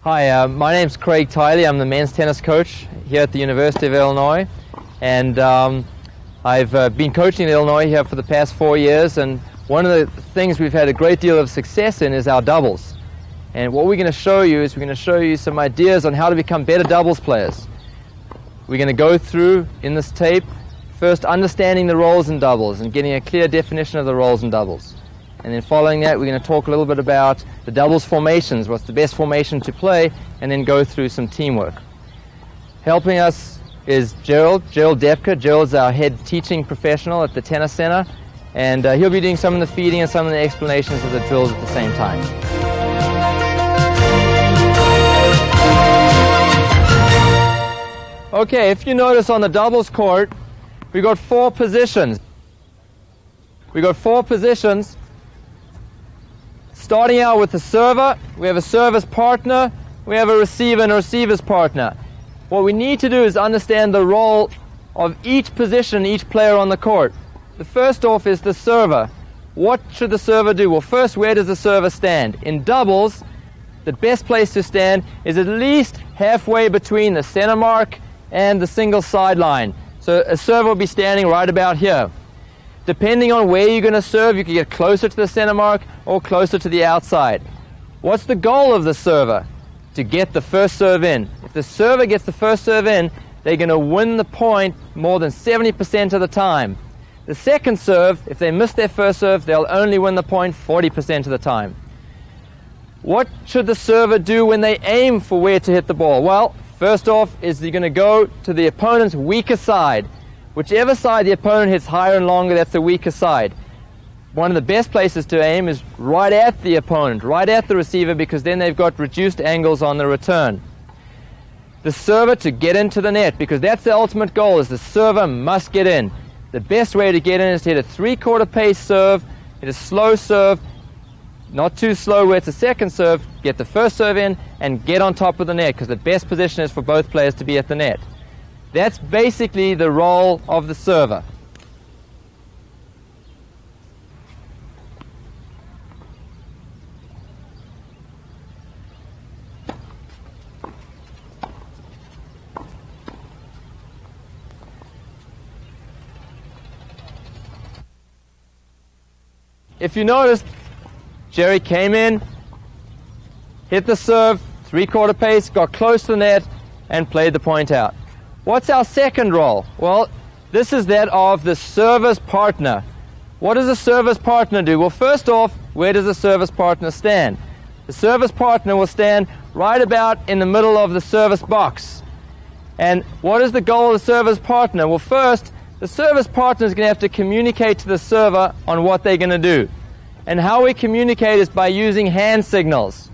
Hi, my name's Craig Tiley. I'm the men's tennis coach here at the University of Illinois, and I've been coaching in Illinois here for the past 4 years, and one of the things we've had a great deal of success in is our doubles. And what we're going to show you is we're going to show you some ideas on how to become better doubles players. We're going to go through in this tape first understanding the roles in doubles and getting a clear definition of the roles in doubles. And then following that, we're going to talk a little bit about the doubles formations, what's the best formation to play, and then go through some teamwork. Helping us is Gerald Depka. Gerald's our head teaching professional at the Tennis Center, and he'll be doing some of the feeding and some of the explanations of the drills at the same time. Okay, if you notice on the doubles court, we've got 4 positions. We've got 4 positions. Starting out with the server, we have a server's partner, we have a receiver and a receiver's partner. What we need to do is understand the role of each position, each player on the court. The first off is the server. What should the server do? Well, first, where does the server stand? In doubles, the best place to stand is at least halfway between the center mark and the single sideline. So a server will be standing right about here. Depending on where you're going to serve, you can get closer to the center mark or closer to the outside. What's the goal of the server? To get the first serve in. If the server gets the first serve in, they're going to win the point more than 70% of the time. The second serve, if they miss their first serve, they'll only win the point 40% of the time. What should the server do when they aim for where to hit the ball? Well, first off is you're going to go to the opponent's weaker side. Whichever side the opponent hits higher and longer, that's the weaker side. One of the best places to aim is right at the opponent, right at the receiver, because then they've got reduced angles on the return. The server to get into the net, because that's the ultimate goal, is the server must get in. The best way to get in is to hit a 3/4 pace serve, hit a slow serve, not too slow where it's a second serve, get the first serve in, and get on top of the net, because the best position is for both players to be at the net. That's basically the role of the server. If you notice, Jerry came in, hit the serve, 3/4 pace, got close to the net, and played the point out. What's our second role? Well, this is that of the server's partner. What does the server's partner do? Well, first off, where does the server's partner stand? The server's partner will stand right about in the middle of the service box. And what is the goal of the server's partner? Well, first, the server's partner is going to have to communicate to the server on what they're going to do. And how we communicate is by using hand signals.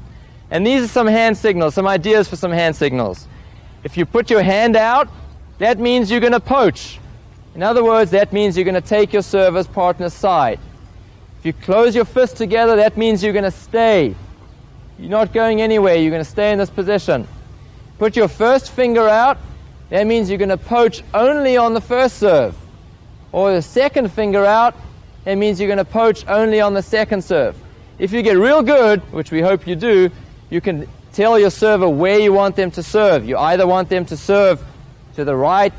And these are some hand signals, some ideas for some hand signals. If you put your hand out, that means you're going to poach. In other words, that means you're going to take your server's partner's side. If you close your fists together, that means you're going to stay. You're not going anywhere. You're going to stay in this position. Put your first finger out, that means you're going to poach only on the first serve. Or the second finger out, that means you're going to poach only on the second serve. If you get real good, which we hope you do, you can tell your server where you want them to serve. You either want them to serve to the right,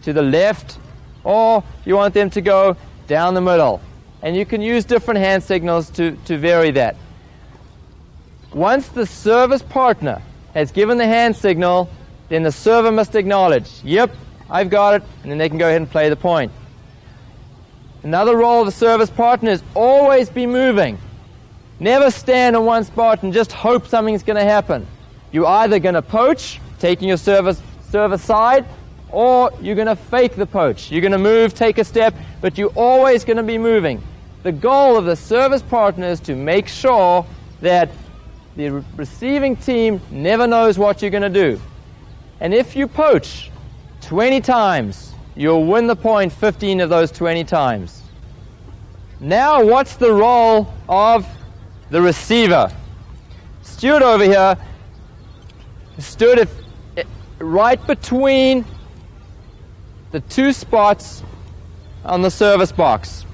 to the left, or you want them to go down the middle. And you can use different hand signals to vary that. Once the server's partner has given the hand signal, then the server must acknowledge, yep, I've got it, and then they can go ahead and play the point. Another role of the server's partner is always be moving. Never stand in one spot and just hope something's going to happen. You're either going to poach, taking your server side, or you're going to fake the poach. You're going to move, take a step, but you're always going to be moving. The goal of the service partner is to make sure that the receiving team never knows what you're going to do. And if you poach 20 times, you'll win the point 15 of those 20 times. Now, what's the role of the receiver? Stuart over here stood right between the 2 spots on the service box.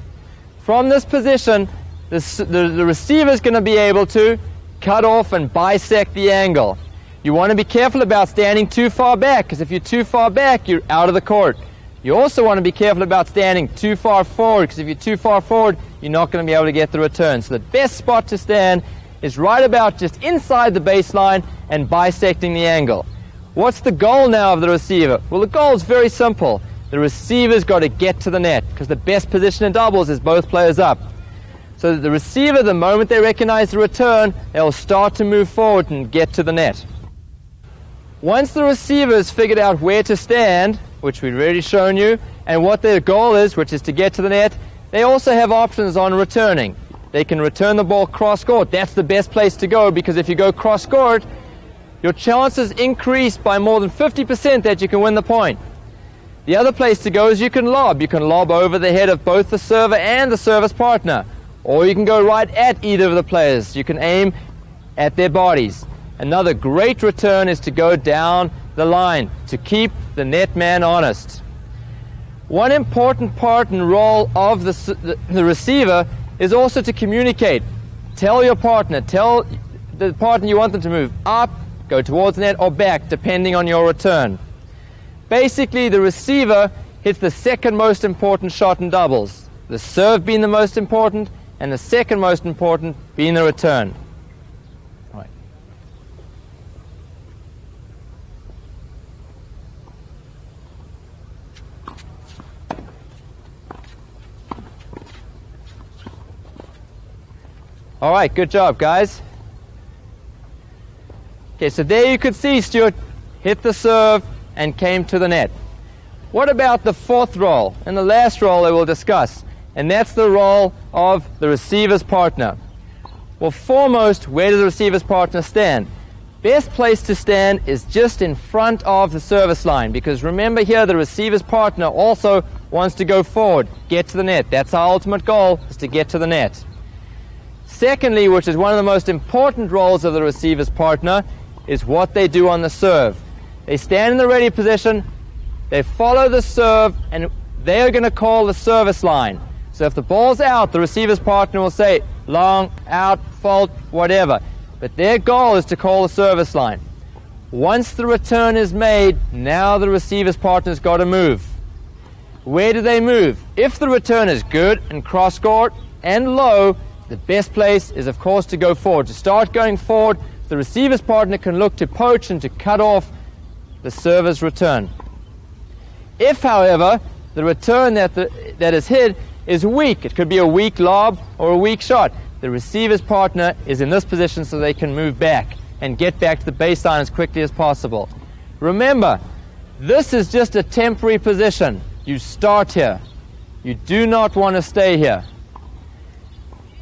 From this position, the receiver is going to be able to cut off and bisect the angle. You want to be careful about standing too far back, because if you're too far back, you're out of the court. You also want to be careful about standing too far forward, because if you're too far forward, you're not going to be able to get the return. So the best spot to stand is right about just inside the baseline and bisecting the angle. What's the goal now of the receiver? Well, the goal is very simple. The receiver's got to get to the net, because the best position in doubles is both players up. So that the receiver, the moment they recognize the return, they'll start to move forward and get to the net. Once the receiver has figured out where to stand, which we've already shown you, and what their goal is, which is to get to the net, they also have options on returning. They can return the ball cross-court. That's the best place to go, because if you go cross-court, your chances increase by more than 50% that you can win the point. The other place to go is you can lob. You can lob over the head of both the server and the service partner. Or you can go right at either of the players. You can aim at their bodies. Another great return is to go down the line to keep the net man honest. One important part and role of the receiver is also to communicate. Tell your partner, tell the partner you want them to move up, go towards the net, or back, depending on your return. Basically, the receiver hits the second most important shot in doubles, the serve being the most important, and the second most important being the return. All right. All right, good job, guys. Okay, so there you could see Stuart hit the serve and came to the net. What about the fourth role and the last role that we'll discuss? And that's the role of the receiver's partner. Well, foremost, where does the receiver's partner stand? Best place to stand is just in front of the service line, because remember here, the receiver's partner also wants to go forward, get to the net. That's our ultimate goal, is to get to the net. Secondly, which is one of the most important roles of the receiver's partner, is what they do on the serve. They stand in the ready position, they follow the serve, and they are going to call the service line. So if the ball's out, the receiver's partner will say, long, out, fault, whatever. But their goal is to call the service line. Once the return is made, now the receiver's partner's got to move. Where do they move? If the return is good and cross-court and low, the best place is, of course, to go forward. To start going forward, the receiver's partner can look to poach and to cut off the server's return. If, however, the return that is hit is weak, it could be a weak lob or a weak shot, the receiver's partner is in this position so they can move back and get back to the baseline as quickly as possible. Remember, this is just a temporary position. You start here. You do not want to stay here.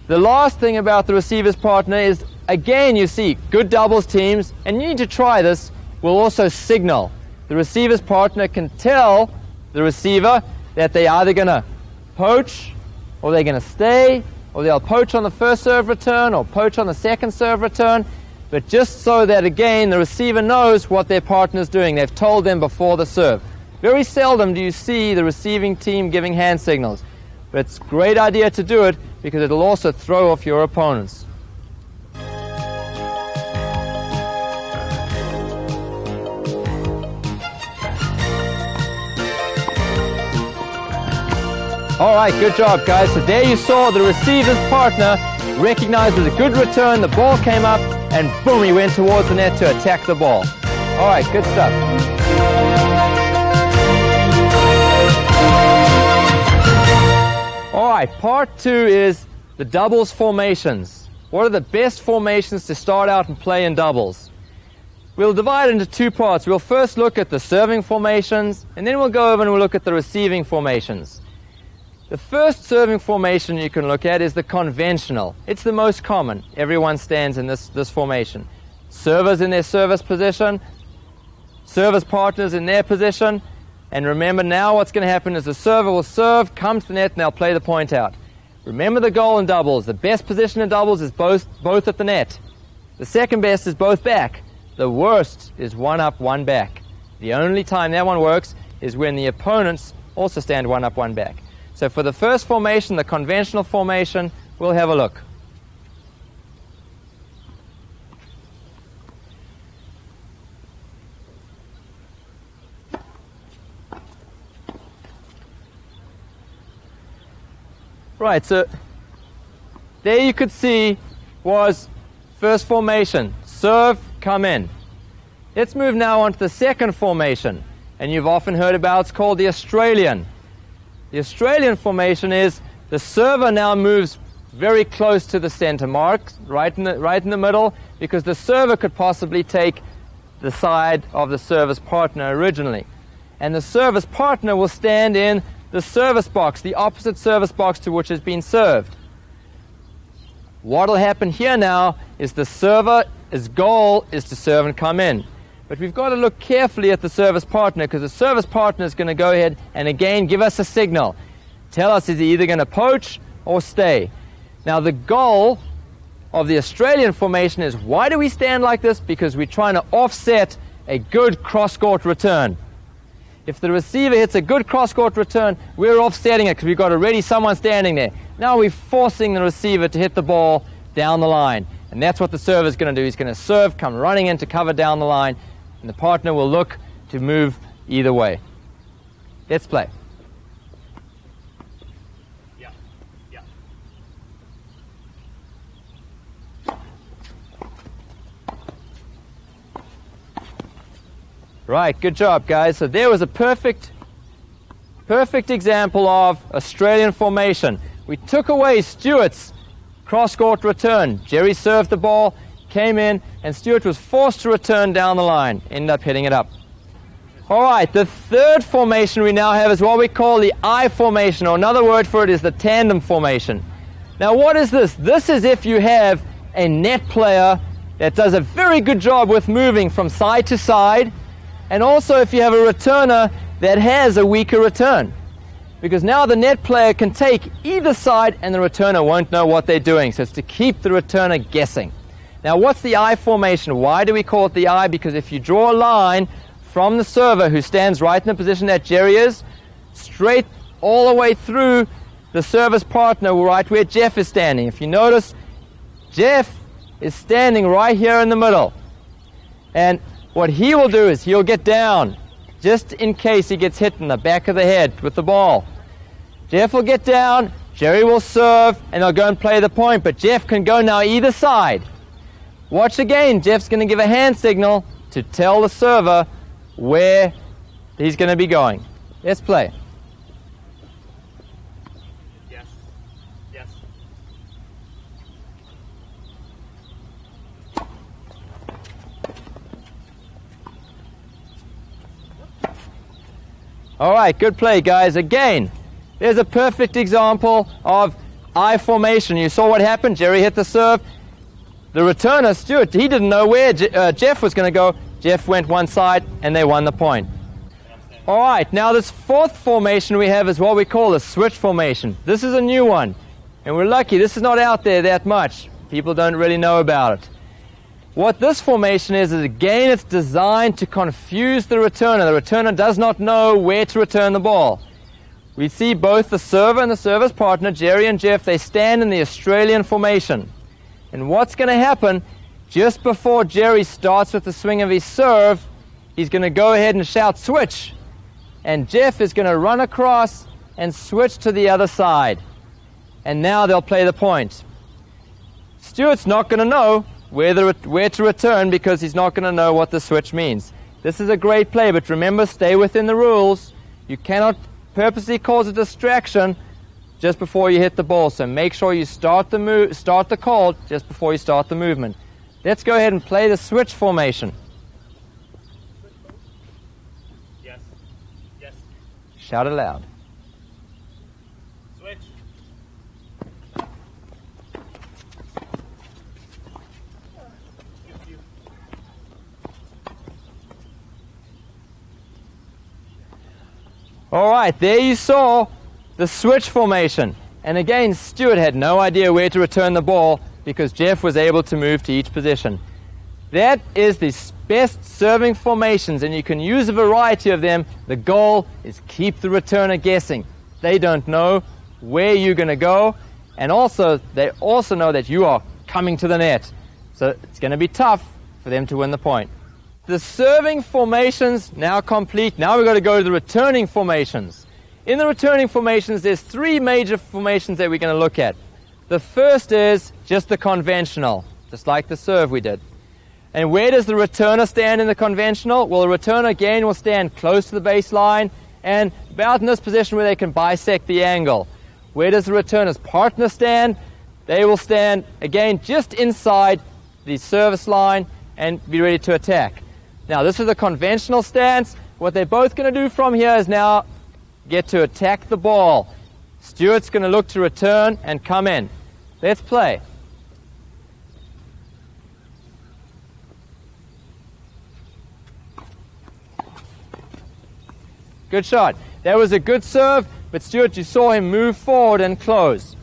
The last thing about the receiver's partner is, again, you see, good doubles teams, and you need to try this, will also signal. The receiver's partner can tell the receiver that they're either going to poach, or they're going to stay, or they'll poach on the first serve return, or poach on the second serve return, but just so that, again, the receiver knows what their partner's doing. They've told them before the serve. Very seldom do you see the receiving team giving hand signals, but it's a great idea to do it because it'll also throw off your opponents. All right, good job, guys. So there you saw the receiver's partner recognized as a good return. The ball came up, and boom, he went towards the net to attack the ball. All right, good stuff. All right, part two is the doubles formations. What are the best formations to start out and play in doubles? We'll divide into two parts. We'll first look at the serving formations, and then we'll go over and we'll look at the receiving formations. The first serving formation you can look at is the conventional. It's the most common. Everyone stands in this formation. Servers in their service position, service partners in their position, and remember now what's going to happen is the server will serve, come to the net, and they'll play the point out. Remember the goal in doubles. The best position in doubles is both at the net. The second best is both back. The worst is one up, one back. The only time that one works is when the opponents also stand one up, one back. So for the first formation, the conventional formation, we'll have a look. Right, so there you could see was first formation, serve, come in. Let's move now on to the second formation, and you've often heard about, it's called the Australian. The Australian formation is the server now moves very close to the center mark, right in the middle, because the server could possibly take the side of the service partner originally. And the service partner will stand in the service box, the opposite service box to which has been served. What will happen here now is the server's goal is to serve and come in. But we've got to look carefully at the service partner, because the service partner is going to go ahead and again give us a signal. Tell us is he either going to poach or stay. Now the goal of the Australian formation is, why do we stand like this? Because we're trying to offset a good cross-court return. If the receiver hits a good cross-court return, we're offsetting it because we've got already someone standing there. Now we're forcing the receiver to hit the ball down the line. And that's what the server is going to do. He's going to serve, come running in to cover down the line, and the partner will look to move either way. Let's play. Right, good job, guys. So there was a perfect example of Australian formation. We took away Stewart's cross-court return. Jerry served the ball, came in, and Stewart was forced to return down the line, ended up hitting it up. All right, the third formation we now have is what we call the I formation, or another word for it is the tandem formation. Now, what is this? This is if you have a net player that does a very good job with moving from side to side, and also if you have a returner that has a weaker return. Because now the net player can take either side and the returner won't know what they're doing. So it's to keep the returner guessing. Now what's the I formation? Why do we call it the I? Because if you draw a line from the server who stands right in the position that Jerry is, straight all the way through the service partner right where Jeff is standing. If you notice, Jeff is standing right here in the middle. And what he will do is he'll get down, just in case he gets hit in the back of the head with the ball. Jeff will get down, Jerry will serve, and they'll go and play the point, but Jeff can go now either side. Watch again, Jeff's going to give a hand signal to tell the server where he's going to be going. Let's play. All right, good play, guys. Again, there's a perfect example of I formation. You saw what happened. Jerry hit the serve. The returner, Stewart, he didn't know where Jeff was going to go. Jeff went one side, and they won the point. All right, now this fourth formation we have is what we call a switch formation. This is a new one, and we're lucky. This is not out there that much. People don't really know about it. What this formation is again, it's designed to confuse the returner. The returner does not know where to return the ball. We see both the server and the service partner, Jerry and Jeff, they stand in the Australian formation. And what's going to happen, just before Jerry starts with the swing of his serve, he's going to go ahead and shout, switch. And Jeff is going to run across and switch to the other side. And now they'll play the point. Stewart's not going to know where to return because he's not going to know what the switch means. This is a great play, but remember, stay within the rules. You cannot purposely cause a distraction just before you hit the ball. So make sure you start the call just before you start the movement. Let's go ahead and play the switch formation. Yes. Yes. Shout it loud. Switch. All right, there you saw the switch formation. And again, Stewart had no idea where to return the ball because Jeff was able to move to each position. That is the best serving formations, and you can use a variety of them. The goal is keep the returner guessing. They don't know where you're going to go, and also they also know that you are coming to the net. So it's going to be tough for them to win the point. The serving formations now complete. Now we've got to go to the returning formations. In the returning formations, there's three major formations that we're going to look at. The first is just the conventional, just like the serve we did. And where does the returner stand in the conventional? Well, the returner again will stand close to the baseline and about in this position where they can bisect the angle. Where does the returner's partner stand? They will stand again just inside the service line and be ready to attack. Now, this is the conventional stance. What they're both going to do from here is now get to attack the ball. Stuart's going to look to return and come in. Let's play. Good shot. That was a good serve, but Stuart, you saw him move forward and close.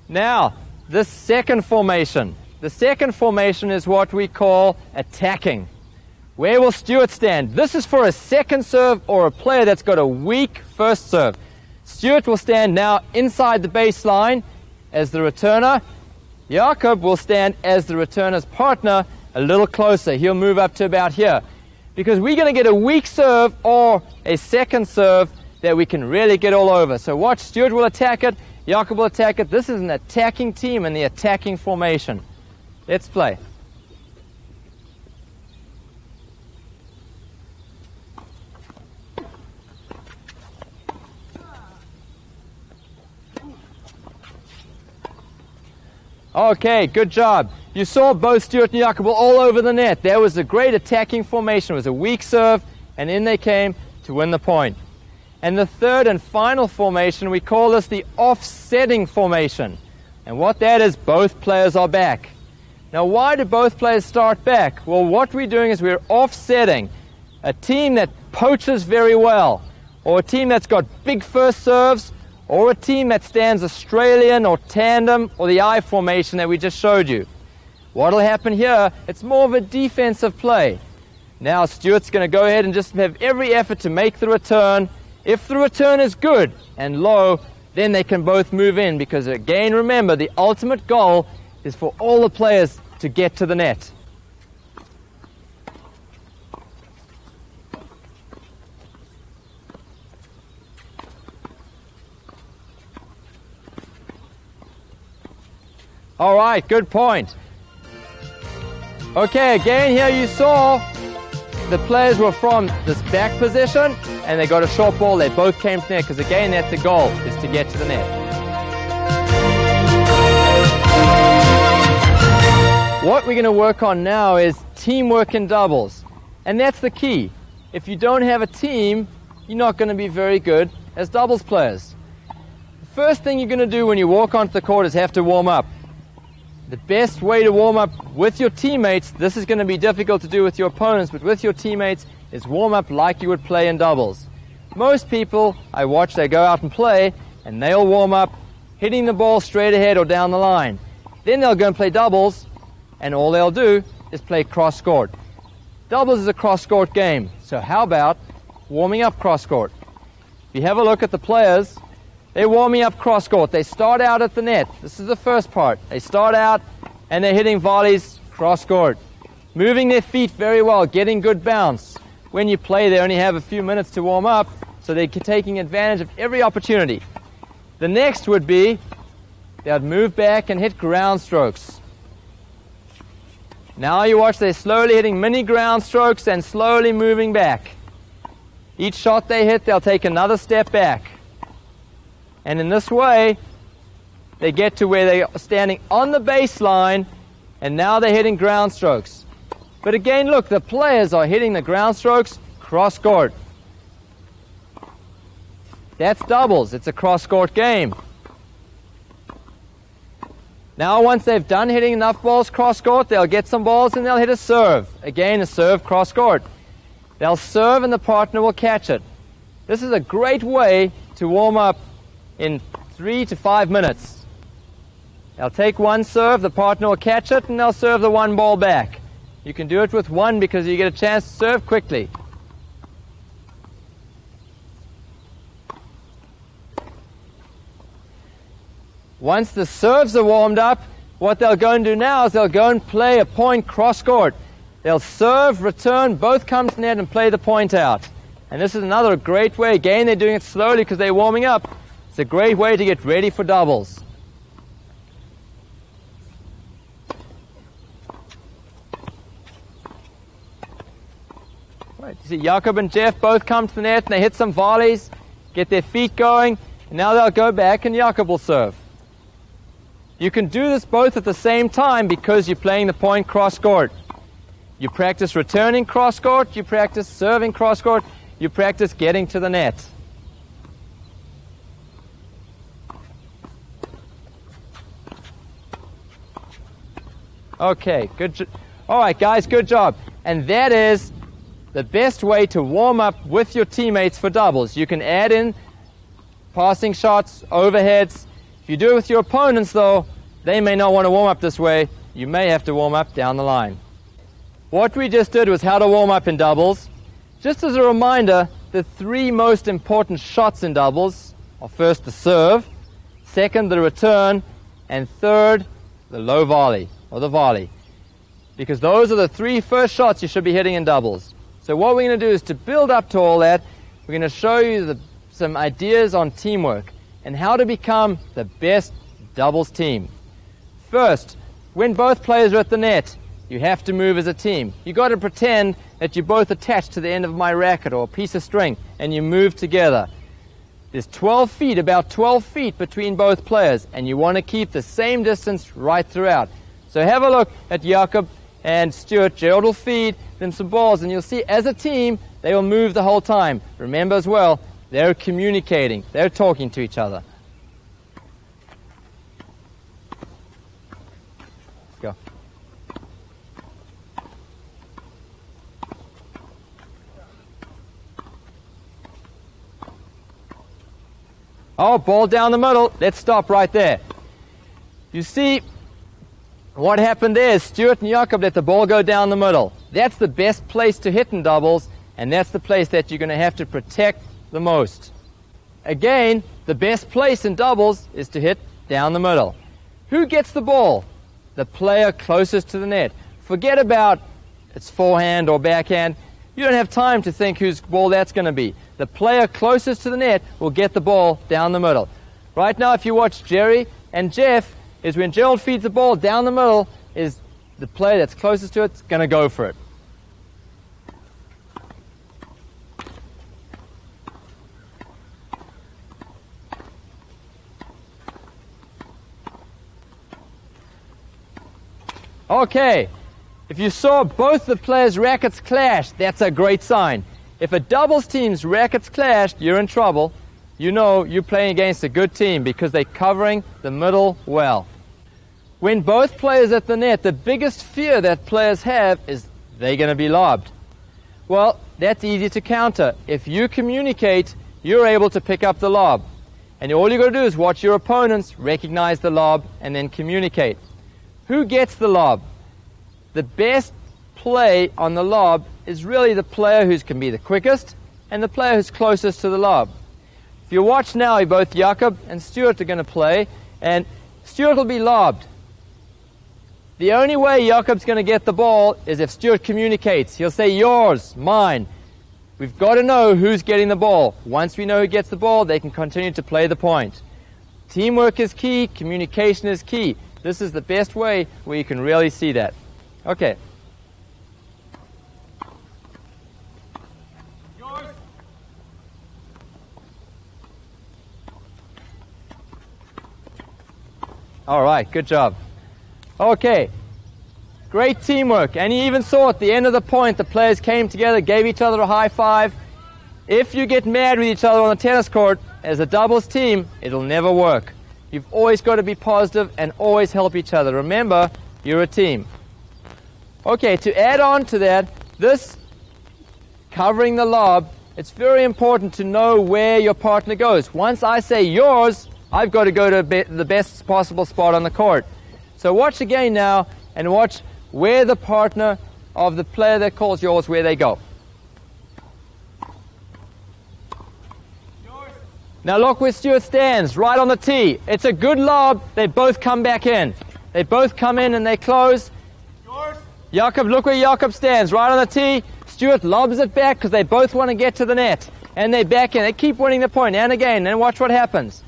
Now, this second formation. The second formation is what we call attacking. Where will Stuart stand? This is for a second serve or a player that's got a weak first serve. Stuart will stand now inside the baseline as the returner. Jakob will stand as the returner's partner a little closer. He'll move up to about here. Because we're going to get a weak serve or a second serve that we can really get all over. So watch, Stuart will attack it, Jakob will attack it. This is an attacking team in the attacking formation. Let's play. Okay, good job. You saw both Stuart and Jakob were all over the net. That was a great attacking formation. It was a weak serve, and in they came to win the point. And the third and final formation, we call this the offsetting formation. And what that is, both players are back. Now, why do both players start back? Well, what we're doing is we're offsetting a team that poaches very well, or a team that's got big first serves, or a team that stands Australian or tandem or the I formation that we just showed you. What will happen here, it's more of a defensive play. Now Stuart's going to go ahead and just have every effort to make the return. If the return is good and low, then they can both move in, because again, remember, the ultimate goal is for all the players to get to the net. All right, good point. Okay, again here you saw the players were from this back position and they got a short ball. They both came to net because again that's the goal, is to get to the net. What we're going to work on now is teamwork in doubles. And that's the key. If you don't have a team, you're not going to be very good as doubles players. The first thing you're going to do when you walk onto the court is have to warm up. The best way to warm up with your teammates, this is going to be difficult to do with your opponents, but with your teammates, is warm up like you would play in doubles. Most people I watch, they go out and play, and they'll warm up hitting the ball straight ahead or down the line. Then they'll go and play doubles, and all they'll do is play cross-court. Doubles is a cross-court game, so how about warming up cross-court? If you have a look at the players, they're warming up cross-court. They start out at the net. This is the first part. They start out and they're hitting volleys cross-court. Moving their feet very well, getting good bounce. When you play, they only have a few minutes to warm up, so they're taking advantage of every opportunity. The next would be they'd move back and hit ground strokes. Now you watch, they're slowly hitting mini ground strokes and slowly moving back. Each shot they hit, they'll take another step back. And in this way, they get to where they are standing on the baseline, and now they're hitting ground strokes. But again, look, the players are hitting the ground strokes cross-court. That's doubles. It's a cross-court game. Now, once they've done hitting enough balls cross-court, they'll get some balls and they'll hit a serve. Again, a serve cross-court. They'll serve and the partner will catch it. This is a great way to warm up in 3 to 5 minutes. They'll take one serve, the partner will catch it, and they'll serve the one ball back. You can do it with one because you get a chance to serve quickly. Once the serves are warmed up, what they'll go and do now is they'll go and play a point cross-court. They'll serve, return, both come to net and play the point out. And this is another great way. Again, they're doing it slowly because they're warming up. It's a great way to get ready for doubles. Right, you see Jakob and Jeff both come to the net and they hit some volleys, get their feet going, and now they'll go back and Jakob will serve. You can do this both at the same time because you're playing the point cross court. You practice returning cross court, you practice serving cross court, you practice getting to the net. Okay, good. All right, guys, good job. And that is the best way to warm up with your teammates for doubles. You can add in passing shots, overheads. If you do it with your opponents, though, they may not want to warm up this way. You may have to warm up down the line. What we just did was how to warm up in doubles. Just as a reminder, the three most important shots in doubles are first the serve, second the return, and third the low volley or the volley. Because those are the three first shots you should be hitting in doubles. So what we're going to do is to build up to all that, we're going to show you some ideas on teamwork and how to become the best doubles team. First, when both players are at the net, you have to move as a team. You've got to pretend that you're both attached to the end of my racket or a piece of string and you move together. There's 12 feet, about 12 feet between both players, and you want to keep the same distance right throughout. So have a look at Jakob and Stuart. Gerald will feed them some balls, and you'll see as a team, they will move the whole time. Remember as well, they're communicating. They're talking to each other. Let's go. Oh, ball down the middle. Let's stop right there. You see, what happened there is Stuart and Jakob let the ball go down the middle. That's the best place to hit in doubles, and that's the place that you're going to have to protect the most. Again, the best place in doubles is to hit down the middle. Who gets the ball? The player closest to the net. Forget about it's forehand or backhand. You don't have time to think whose ball that's going to be. The player closest to the net will get the ball down the middle. Right now, if you watch Jerry and Jeff, is when Gerald feeds the ball down the middle, is the player that's closest to it's going to go for it. Okay, if you saw both the players' rackets clash, that's a great sign. If a doubles team's rackets clashed, you're in trouble. You know you're playing against a good team because they're covering the middle well. When both players at the net, the biggest fear that players have is they're going to be lobbed. Well, that's easy to counter. If you communicate, you're able to pick up the lob. And all you've got to do is watch your opponents, recognize the lob, and then communicate. Who gets the lob? The best play on the lob is really the player who can be the quickest and the player who's closest to the lob. If you watch now, both Jakob and Stuart are going to play, and Stuart will be lobbed. The only way Jakob's going to get the ball is if Stuart communicates. He'll say, yours, mine. We've got to know who's getting the ball. Once we know who gets the ball, they can continue to play the point. Teamwork is key. Communication is key. This is the best way where you can really see that. Okay. Yours. All right, good job. Okay, great teamwork. And you even saw at the end of the point, the players came together, gave each other a high five. If you get mad with each other on the tennis court, as a doubles team, it'll never work. You've always got to be positive and always help each other. Remember, you're a team. Okay, to add on to that, this covering the lob, it's very important to know where your partner goes. Once I say yours, I've got to go to the best possible spot on the court. So watch again now and watch where the partner of the player that calls yours, where they go. Yours. Now look where Stuart stands, right on the tee. It's a good lob. They both come back in. They both come in and they close. Yours. Jakob, look where Jakob stands, right on the tee. Stuart lobs it back because they both want to get to the net. And they back in. They keep winning the point. And again, and watch what happens.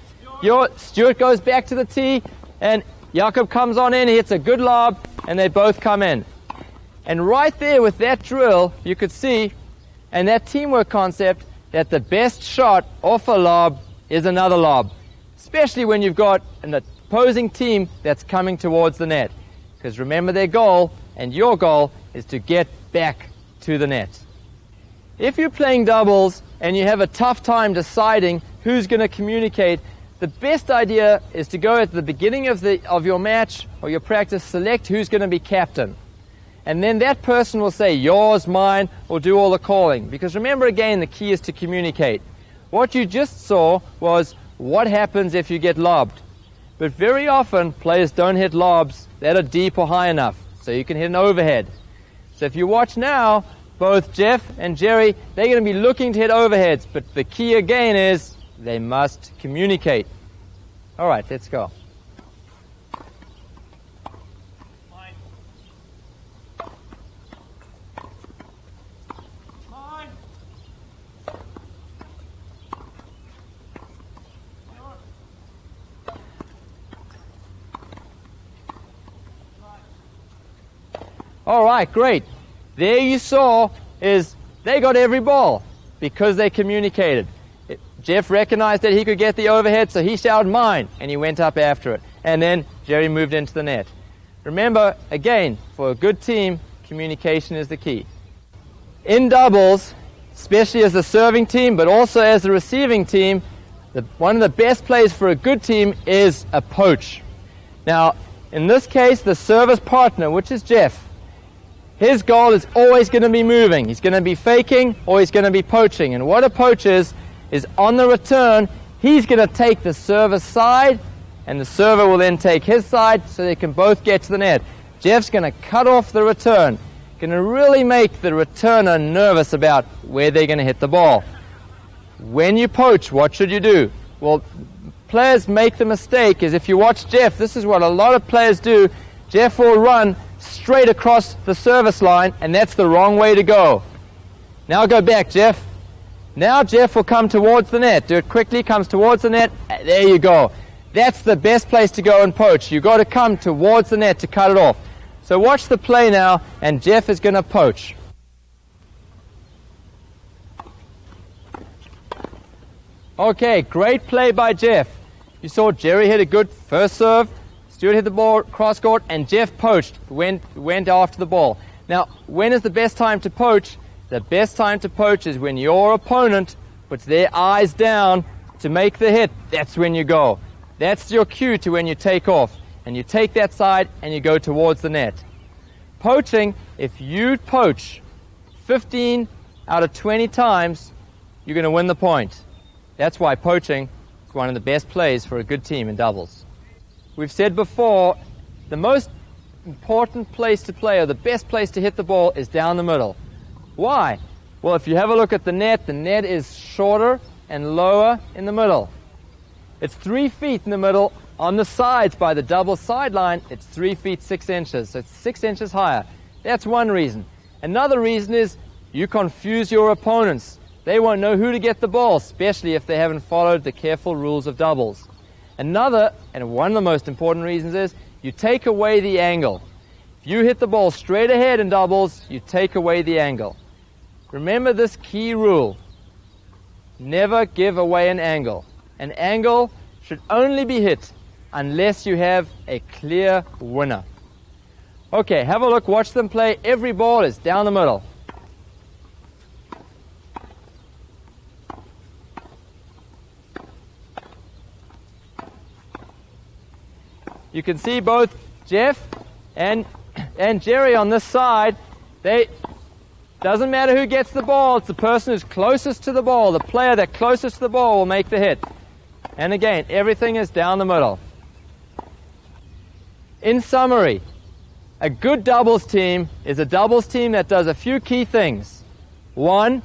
Stuart goes back to the tee, and Jakob comes on in, he hits a good lob, and they both come in. And right there with that drill, you could see, and that teamwork concept, that the best shot off a lob is another lob. Especially when you've got an opposing team that's coming towards the net. Because remember, their goal, and your goal, is to get back to the net. If you're playing doubles and you have a tough time deciding who's going to communicate, the best idea is to go at the beginning of your match or your practice, select who's going to be captain. And then that person will say yours, mine, or do all the calling. Because remember again, the key is to communicate. What you just saw was what happens if you get lobbed. But very often, players don't hit lobs that are deep or high enough. So you can hit an overhead. So if you watch now, both Jeff and Jerry, they're going to be looking to hit overheads. But the key again is they must communicate. All right, let's go. Mine. Mine. All right, great. There you saw is they got every ball because they communicated. Jeff recognized that he could get the overhead, so he shouted mine, and he went up after it. And then Jerry moved into the net. Remember, again, for a good team, communication is the key. In doubles, especially as the serving team, but also as the receiving team, one of the best plays for a good team is a poach. Now, in this case, the service partner, which is Jeff, his goal is always going to be moving. He's going to be faking or he's going to be poaching. And what a poach is on the return, he's going to take the server's side and the server will then take his side so they can both get to the net. Jeff's going to cut off the return, going to really make the returner nervous about where they're going to hit the ball. When you poach, what should you do? Well, players make the mistake is if you watch Jeff, this is what a lot of players do. Jeff will run straight across the service line, and that's the wrong way to go. Now go back, Jeff. Now Jeff will come towards the net. Do it quickly, comes towards the net. There you go. That's the best place to go and poach. You've got to come towards the net to cut it off. So watch the play now, and Jeff is going to poach. Okay, great play by Jeff. You saw Jerry hit a good first serve, Stuart hit the ball cross court, and Jeff poached, went after the ball. Now, when is the best time to poach? The best time to poach is when your opponent puts their eyes down to make the hit. That's when you go. That's your cue to when you take off. And you take that side and you go towards the net. Poaching, if you poach 15 out of 20 times, you're going to win the point. That's why poaching is one of the best plays for a good team in doubles. We've said before, the most important place to play, or the best place to hit the ball, is down the middle. Why? Well, if you have a look at the net is shorter and lower in the middle. It's 3 feet in the middle. On the sides, by the double sideline, it's 3 feet 6 inches. So it's 6 inches higher. That's one reason. Another reason is you confuse your opponents. They won't know who to get the ball, especially if they haven't followed the careful rules of doubles. Another, and one of the most important reasons, is you take away the angle. If you hit the ball straight ahead in doubles, you take away the angle. Remember this key rule. Never give away an angle. An angle should only be hit unless you have a clear winner. Okay, have a look, watch them play. Every ball is down the middle. You can see both Jeff and Jerry on this side. Doesn't matter who gets the ball, it's the person who's closest to the ball. The player that closest to the ball will make the hit. And again, everything is down the middle. In summary, a good doubles team is a doubles team that does a few key things. 1,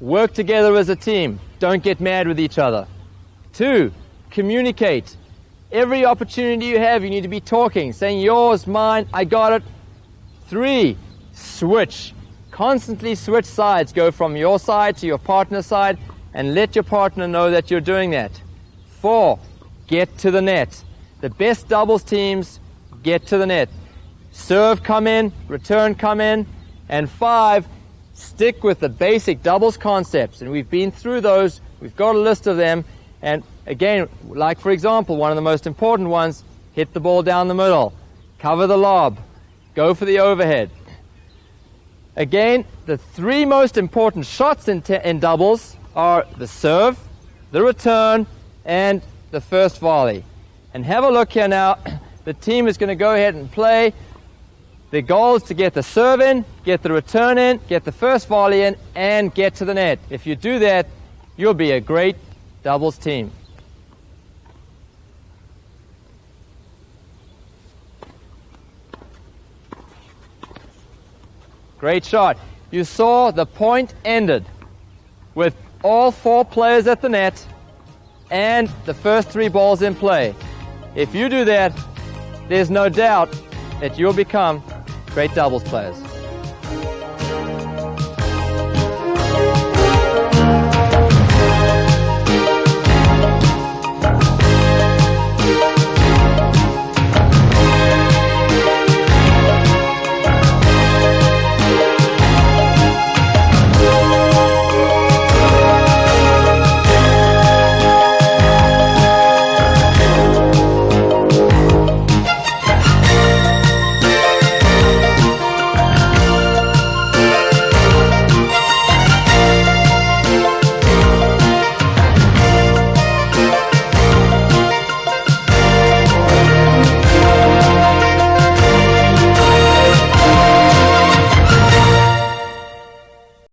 work together as a team. Don't get mad with each other. 2, communicate. Every opportunity you have, you need to be talking, saying yours, mine, I got it. 3, switch. Constantly switch sides. Go from your side to your partner's side and let your partner know that you're doing that. 4, get to the net. The best doubles teams get to the net. Serve come in, return come in. And 5, stick with the basic doubles concepts. And we've been through those. We've got a list of them. And again, like for example, one of the most important ones, hit the ball down the middle, cover the lob, go for the overhead. Again, the 3 most important shots in doubles are the serve, the return, and the first volley. And have a look here now. The team is going to go ahead and play. The goal is to get the serve in, get the return in, get the first volley in, and get to the net. If you do that, you'll be a great doubles team. Great shot. You saw the point ended with all 4 players at the net and the first 3 balls in play. If you do that, there's no doubt that you'll become great doubles players.